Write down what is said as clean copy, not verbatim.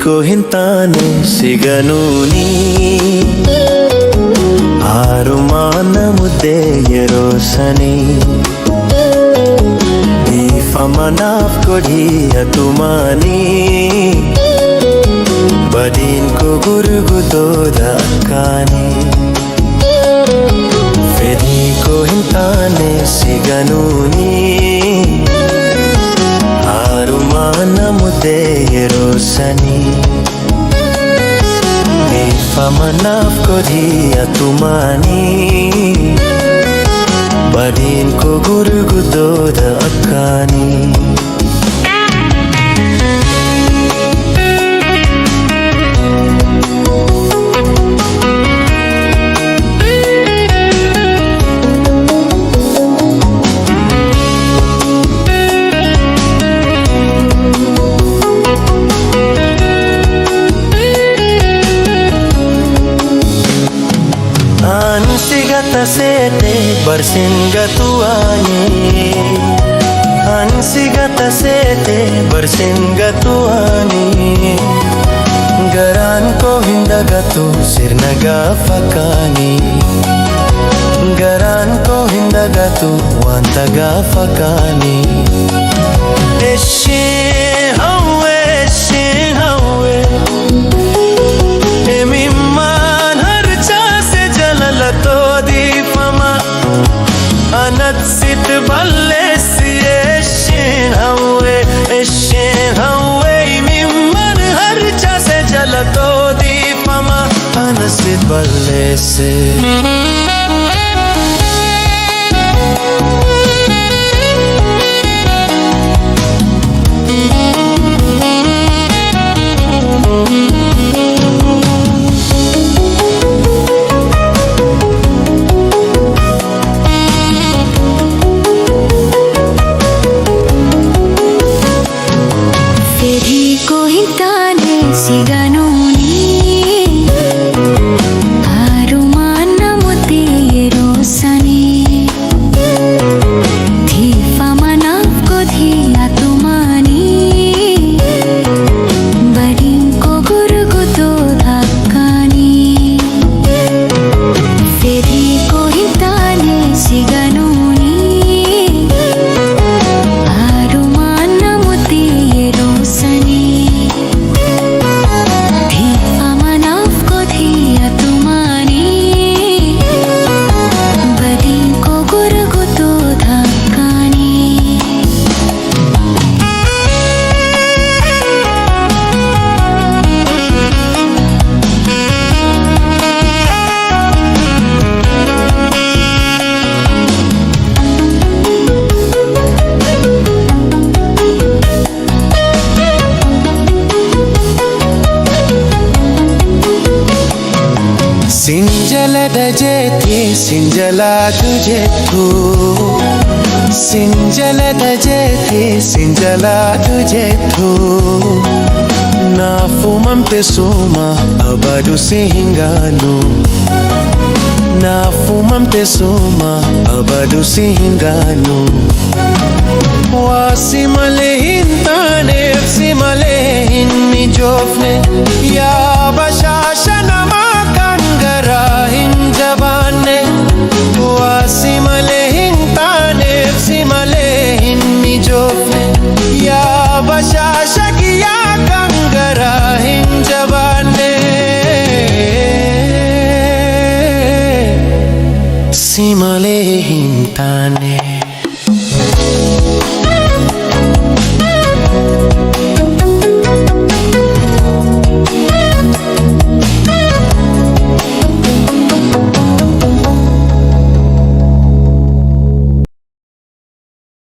ko hintane siganuni arumana mudde yerosani ifamanaf kodhi atumani badin ko gurgudo dakani fedi ko hintane siganuni arumana mudde yerosani ifamanaf kodhi atumani badin ko gurgudo dakani Ansigata sete barsingatuani Ansigata sete barsingatuani Garan ko hindagatu sirnaga fakani Garan ko hindagatu wantaga fakani Eshe hawe Anatsit balesi eshin hawe mimman harcha se jalato deepama anatsit balesi Sinjala dajethi sinjala tujhe thu Sinjala dajethi sinjala tujhe thu Nafumam te suma abadu singanu Nafumam te suma abadu singanu Wasimale hintane simale hinni jofne ya